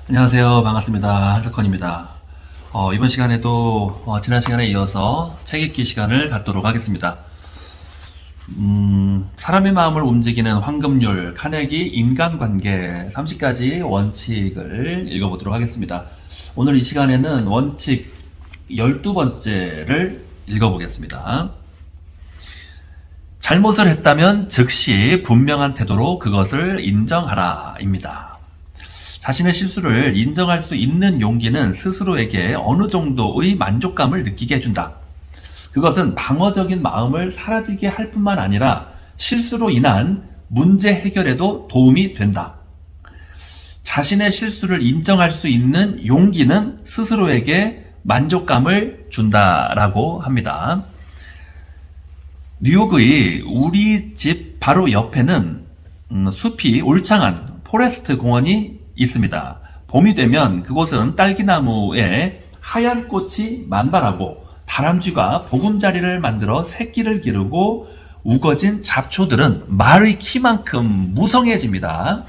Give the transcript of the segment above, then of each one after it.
안녕하세요. 반갑습니다. 한석헌입니다. 이번 시간에도 지난 시간에 이어서 책 읽기 시간을 갖도록 하겠습니다. 사람의 마음을 움직이는 황금률, 카네기 인간관계 30가지 원칙을 읽어보도록 하겠습니다. 오늘 이 시간에는 원칙 12번째를 읽어보겠습니다. 잘못을 했다면 즉시 분명한 태도로 그것을 인정하라 입니다. 자신의 실수를 인정할 수 있는 용기는 스스로에게 어느 정도의 만족감을 느끼게 해준다. 그것은 방어적인 마음을 사라지게 할 뿐만 아니라 실수로 인한 문제 해결에도 도움이 된다. 자신의 실수를 인정할 수 있는 용기는 스스로에게 만족감을 준다라고 합니다. 뉴욕의 우리 집 바로 옆에는 숲이 울창한 포레스트 공원이 있습니다. 봄이 되면 그곳은 딸기나무에 하얀 꽃이 만발하고 다람쥐가 보금자리를 만들어 새끼를 기르고 우거진 잡초들은 말의 키만큼 무성해집니다.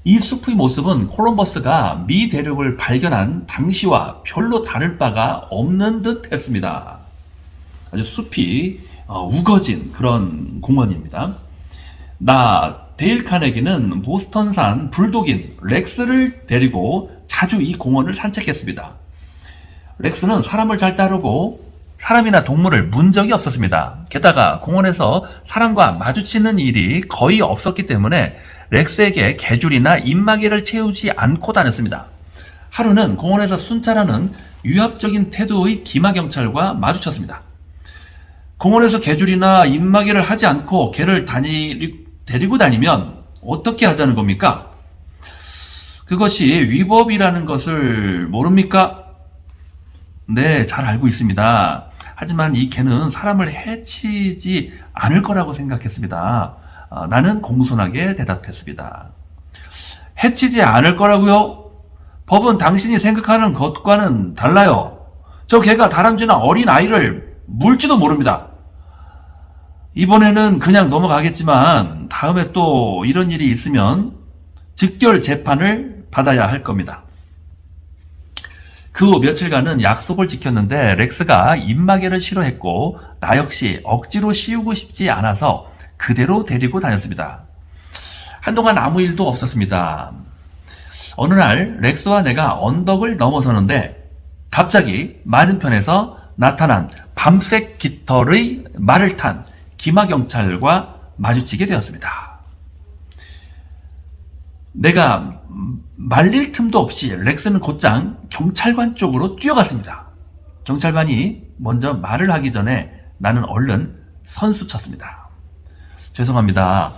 이 숲의 모습은 콜럼버스가 미 대륙을 발견한 당시와 별로 다를 바가 없는 듯 했습니다. 아주 숲이 우거진 그런 공원입니다. 데일 카네기는 보스턴산 불독인 렉스를 데리고 자주 이 공원을 산책했습니다. 렉스는 사람을 잘 따르고 사람이나 동물을 문 적이 없었습니다. 게다가 공원에서 사람과 마주치는 일이 거의 없었기 때문에 렉스에게 개줄이나 입마개를 채우지 않고 다녔습니다. 하루는 공원에서 순찰하는 위압적인 태도의 기마경찰과 마주쳤습니다. 공원에서 개줄이나 입마개를 하지 않고 개를 데리고 다니면 어떻게 하자는 겁니까? 그것이 위법이라는 것을 모릅니까? 네, 잘 알고 있습니다. 하지만 이 개는 사람을 해치지 않을 거라고 생각했습니다. 나는 공손하게 대답했습니다. 해치지 않을 거라고요? 법은 당신이 생각하는 것과는 달라요. 저 개가 다람쥐나 어린 아이를 물지도 모릅니다. 이번에는 그냥 넘어가겠지만 다음에 또 이런 일이 있으면 즉결 재판을 받아야 할 겁니다. 그 후 며칠간은 약속을 지켰는데 렉스가 입마개를 싫어했고 나 역시 억지로 씌우고 싶지 않아서 그대로 데리고 다녔습니다. 한동안 아무 일도 없었습니다. 어느 날 렉스와 내가 언덕을 넘어서는데 갑자기 맞은편에서 나타난 밤색 깃털의 말을 탄 기마경찰과 마주치게 되었습니다. 내가 말릴 틈도 없이 렉스는 곧장 경찰관 쪽으로 뛰어갔습니다. 경찰관이 먼저 말을 하기 전에 나는 얼른 선수쳤습니다. 죄송합니다.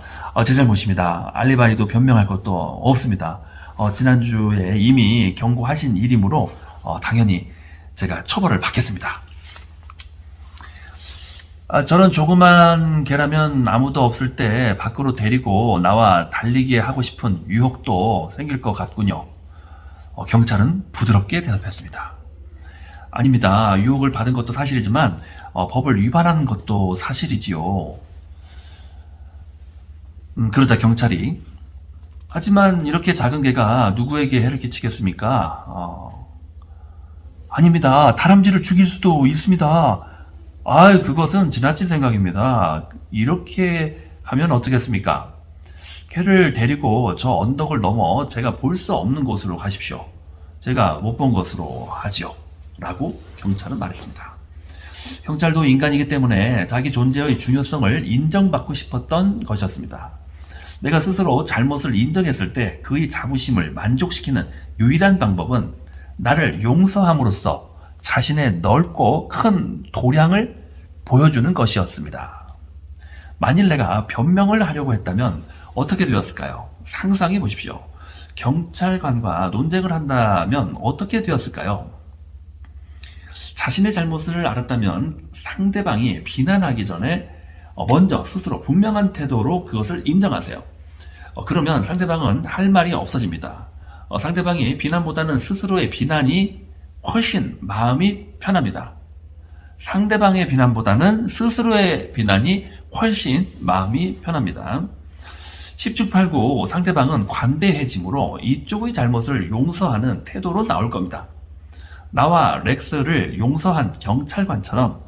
제 잘못입니다. 알리바이도 변명할 것도 없습니다. 지난주에 이미 경고하신 일이므로 당연히 제가 처벌을 받겠습니다. 저는 조그만 개라면 아무도 없을 때 밖으로 데리고 나와 달리게 하고 싶은 유혹도 생길 것 같군요. 경찰은 부드럽게 대답했습니다. 아닙니다. 유혹을 받은 것도 사실이지만 법을 위반하는 것도 사실이지요. 그러자 경찰이 하지만 이렇게 작은 개가 누구에게 해를 끼치겠습니까? 아닙니다. 다람쥐를 죽일 수도 있습니다. 그것은 지나친 생각입니다. 이렇게 하면 어떻겠습니까? 개를 데리고 저 언덕을 넘어 제가 볼 수 없는 곳으로 가십시오. 제가 못 본 것으로 하지요. 라고 경찰은 말했습니다. 경찰도 인간이기 때문에 자기 존재의 중요성을 인정받고 싶었던 것이었습니다. 내가 스스로 잘못을 인정했을 때 그의 자부심을 만족시키는 유일한 방법은 나를 용서함으로써 자신의 넓고 큰 도량을 보여주는 것이었습니다. 만일 내가 변명을 하려고 했다면 어떻게 되었을까요? 상상해 보십시오. 경찰관과 논쟁을 한다면 어떻게 되었을까요? 자신의 잘못을 알았다면 상대방이 비난하기 전에 먼저 스스로 분명한 태도로 그것을 인정하세요. 그러면 상대방은 할 말이 없어집니다. 상대방이 비난보다는 스스로의 비난이 훨씬 마음이 편합니다. 상대방의 비난보다는 스스로의 비난이 훨씬 마음이 편합니다. 십중팔구 상대방은 관대해지므로 이쪽의 잘못을 용서하는 태도로 나올 겁니다. 나와 렉스를 용서한 경찰관처럼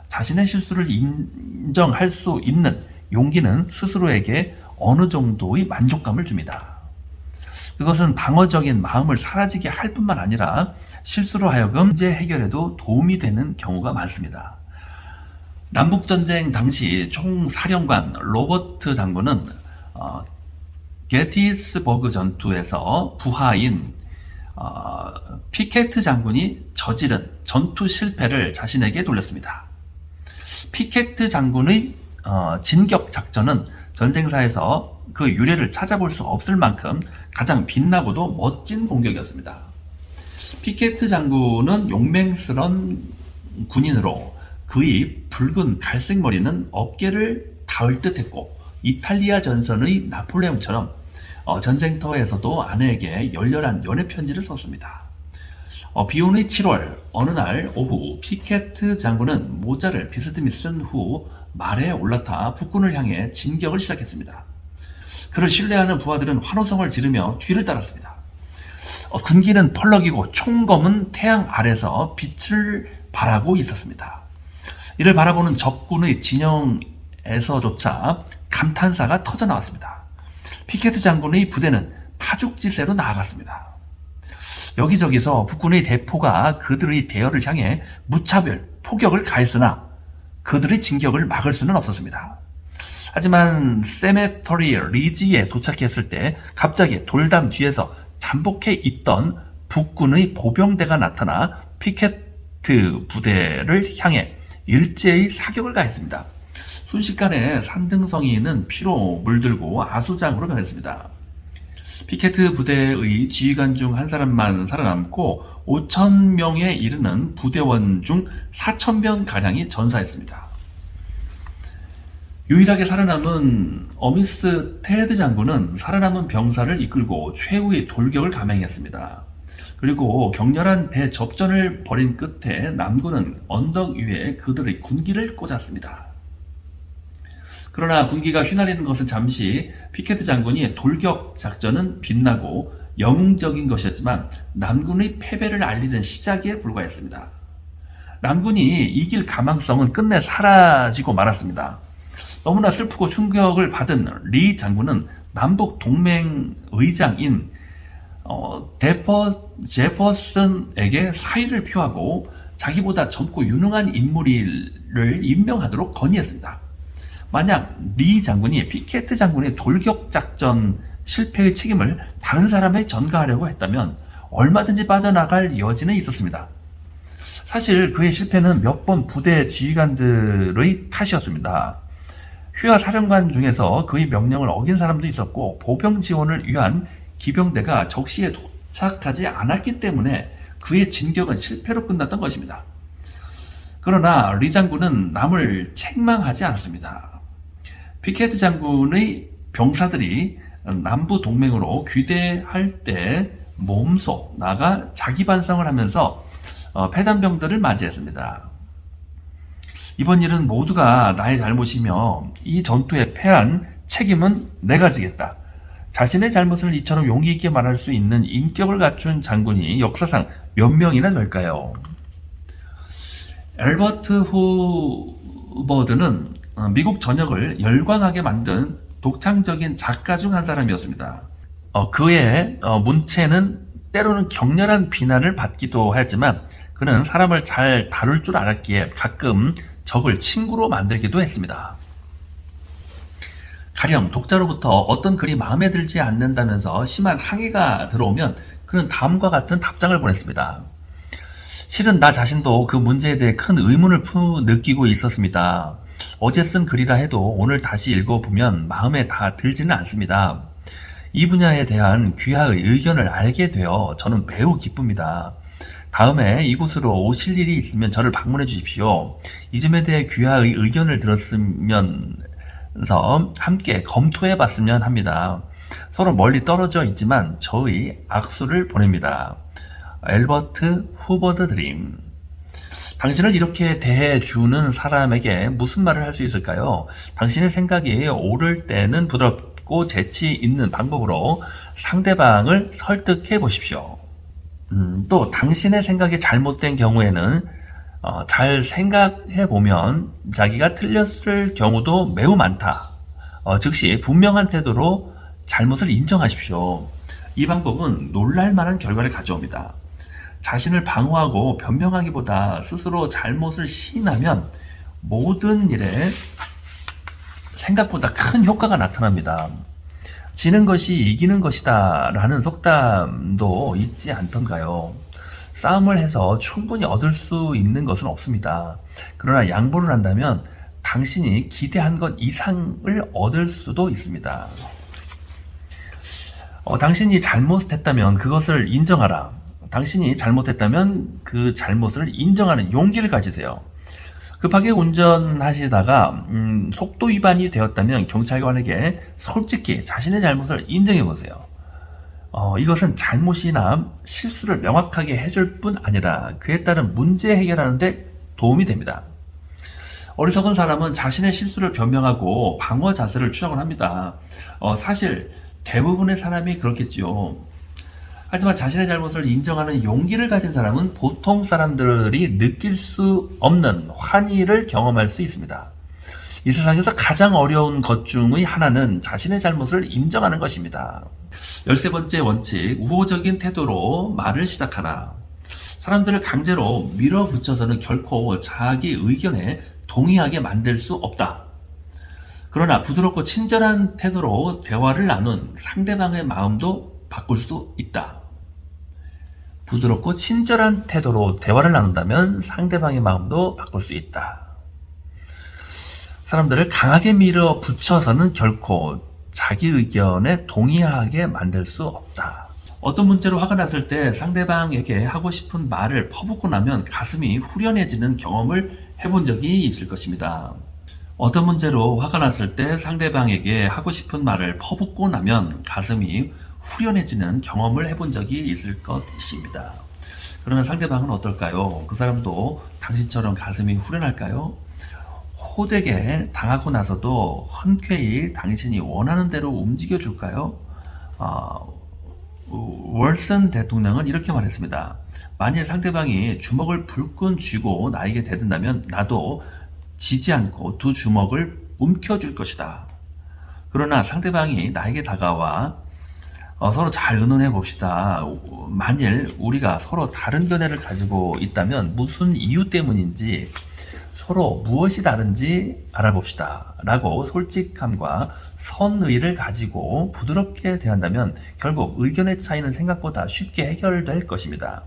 자신의 실수를 인정할 수 있는 용기는 스스로에게 어느 정도의 만족감을 줍니다. 그것은 방어적인 마음을 사라지게 할 뿐만 아니라 실수로 하여금 문제 해결에도 도움이 되는 경우가 많습니다. 남북전쟁 당시 총사령관 로버트 장군은 게티스버그 전투에서 부하인 피케트 장군이 저지른 전투 실패를 자신에게 돌렸습니다. 피케트 장군의 진격 작전은 전쟁사에서 그 유래를 찾아볼 수 없을 만큼 가장 빛나고도 멋진 공격이었습니다. 피케트 장군은 용맹스런 군인으로 그의 붉은 갈색 머리는 어깨를 닿을 듯했고 이탈리아 전선의 나폴레옹처럼 전쟁터에서도 아내에게 열렬한 연애 편지를 썼습니다. 비오는 7월 어느 날 오후 피케트 장군은 모자를 비스듬히 쓴 후 말에 올라타 북군을 향해 진격을 시작했습니다. 그를 신뢰하는 부하들은 환호성을 지르며 뒤를 따랐습니다. 군기는 펄럭이고 총검은 태양 아래서 빛을 발하고 있었습니다. 이를 바라보는 적군의 진영에서조차 감탄사가 터져나왔습니다. 피케트 장군의 부대는 파죽지세로 나아갔습니다. 여기저기서 북군의 대포가 그들의 대열을 향해 무차별 포격을 가했으나 그들의 진격을 막을 수는 없었습니다. 하지만 세메터리 리지에 도착했을 때 갑자기 돌담 뒤에서 잠복해 있던 북군의 보병대가 나타나 피케트 부대를 향해 일제히 사격을 가했습니다. 순식간에 산등성이는 피로 물들고 아수장으로 변했습니다. 피케트 부대의 지휘관 중 한 사람만 살아남고 5,000명에 이르는 부대원 중 4,000명가량이 전사했습니다. 유일하게 살아남은 어미스 테드 장군은 살아남은 병사를 이끌고 최후의 돌격을 감행했습니다. 그리고 격렬한 대접전을 벌인 끝에 남군은 언덕 위에 그들의 군기를 꽂았습니다. 그러나 군기가 휘날리는 것은 잠시, 피케트 장군이 돌격 작전은 빛나고 영웅적인 것이었지만 남군의 패배를 알리는 시작에 불과했습니다. 남군이 이길 가망성은 끝내 사라지고 말았습니다. 너무나 슬프고 충격을 받은 리 장군은 남북 동맹 의장인 제퍼슨에게 사의를 표하고 자기보다 젊고 유능한 인물을 임명하도록 건의했습니다. 만약 리 장군이 피케트 장군의 돌격 작전 실패의 책임을 다른 사람에 전가하려고 했다면 얼마든지 빠져나갈 여지는 있었습니다. 사실 그의 실패는 몇 번 부대 지휘관들의 탓이었습니다. 휴하 사령관 중에서 그의 명령을 어긴 사람도 있었고 보병 지원을 위한 기병대가 적시에 도착하지 않았기 때문에 그의 진격은 실패로 끝났던 것입니다. 그러나 리 장군은 남을 책망하지 않았습니다. 피케트 장군의 병사들이 남부 동맹으로 귀대할 때 몸소 나가 자기 반성을 하면서 패잔병들을 맞이했습니다. 이번 일은 모두가 나의 잘못이며 이 전투에 패한 책임은 내가 지겠다. 자신의 잘못을 이처럼 용기 있게 말할 수 있는 인격을 갖춘 장군이 역사상 몇 명이나 될까요? 엘버트 후버드는 미국 전역을 열광하게 만든 독창적인 작가 중 한 사람이었습니다. 그의 문체는 때로는 격렬한 비난을 받기도 했지만 그는 사람을 잘 다룰 줄 알았기에 가끔 적을 친구로 만들기도 했습니다. 가령 독자로부터 어떤 글이 마음에 들지 않는다면서 심한 항의가 들어오면 그는 다음과 같은 답장을 보냈습니다. 실은 나 자신도 그 문제에 대해 큰 의문을 느끼고 있었습니다. 어제 쓴 글이라 해도 오늘 다시 읽어보면 마음에 다 들지는 않습니다. 이 분야에 대한 귀하의 의견을 알게 되어 저는 매우 기쁩니다. 다음에 이곳으로 오실 일이 있으면 저를 방문해 주십시오. 이 점에 대해 귀하의 의견을 들었으면서 함께 검토해 봤으면 합니다. 서로 멀리 떨어져 있지만 저의 악수를 보냅니다. 엘버트 후버드 드림. 당신을 이렇게 대해주는 사람에게 무슨 말을 할 수 있을까요? 당신의 생각이 옳을 때는 있고 재치 있는 방법으로 상대방을 설득해 보십시오. 또 당신의 생각이 잘못된 경우에는 잘 생각해 보면 자기가 틀렸을 경우도 매우 많다. 즉시 분명한 태도로 잘못을 인정하십시오. 이 방법은 놀랄만한 결과를 가져옵니다. 자신을 방어하고 변명하기보다 스스로 잘못을 시인하면 모든 일에 생각보다 큰 효과가 나타납니다. 지는 것이 이기는 것이다 라는 속담도 있지 않던가요? 싸움을 해서 충분히 얻을 수 있는 것은 없습니다. 그러나 양보를 한다면 당신이 기대한 것 이상을 얻을 수도 있습니다. 당신이 잘못했다면 그것을 인정하라. 당신이 잘못했다면 그 잘못을 인정하는 용기를 가지세요. 급하게 운전하시다가 속도 위반이 되었다면 경찰관에게 솔직히 자신의 잘못을 인정해 보세요. 이것은 잘못이나 실수를 명확하게 해줄 뿐 아니라 그에 따른 문제 해결하는 데 도움이 됩니다. 어리석은 사람은 자신의 실수를 변명하고 방어 자세를 취하곤 합니다. 사실 대부분의 사람이 그렇겠지요. 하지만 자신의 잘못을 인정하는 용기를 가진 사람은 보통 사람들이 느낄 수 없는 환희를 경험할 수 있습니다. 이 세상에서 가장 어려운 것 중의 하나는 자신의 잘못을 인정하는 것입니다. 13번째 원칙, 우호적인 태도로 말을 시작하라. 사람들을 강제로 밀어붙여서는 결코 자기 의견에 동의하게 만들 수 없다. 그러나 부드럽고 친절한 태도로 대화를 나눈 상대방의 마음도 바꿀 수 있다. 부드럽고 친절한 태도로 대화를 나눈다면 상대방의 마음도 바꿀 수 있다. 사람들을 강하게 밀어붙여서는 결코 자기 의견에 동의하게 만들 수 없다. 어떤 문제로 화가 났을 때 상대방에게 하고 싶은 말을 퍼붓고 나면 가슴이 후련해지는 경험을 해본 적이 있을 것입니다. 어떤 문제로 화가 났을 때 상대방에게 하고 싶은 말을 퍼붓고 나면 가슴이 후련해지는 경험을 해본 적이 있을 것입니다. 그러면 상대방은 어떨까요? 그 사람도 당신처럼 가슴이 후련할까요? 호되게 당하고 나서도 흔쾌히 당신이 원하는 대로 움직여 줄까요? 월슨 대통령은 이렇게 말했습니다. 만일 상대방이 주먹을 불끈 쥐고 나에게 대든다면 나도 지지 않고 두 주먹을 움켜줄 것이다. 그러나 상대방이 나에게 다가와 서로 잘 의논해 봅시다. 만일 우리가 서로 다른 견해를 가지고 있다면 무슨 이유 때문인지 서로 무엇이 다른지 알아봅시다. 라고 솔직함과 선의를 가지고 부드럽게 대한다면 결국 의견의 차이는 생각보다 쉽게 해결될 것입니다.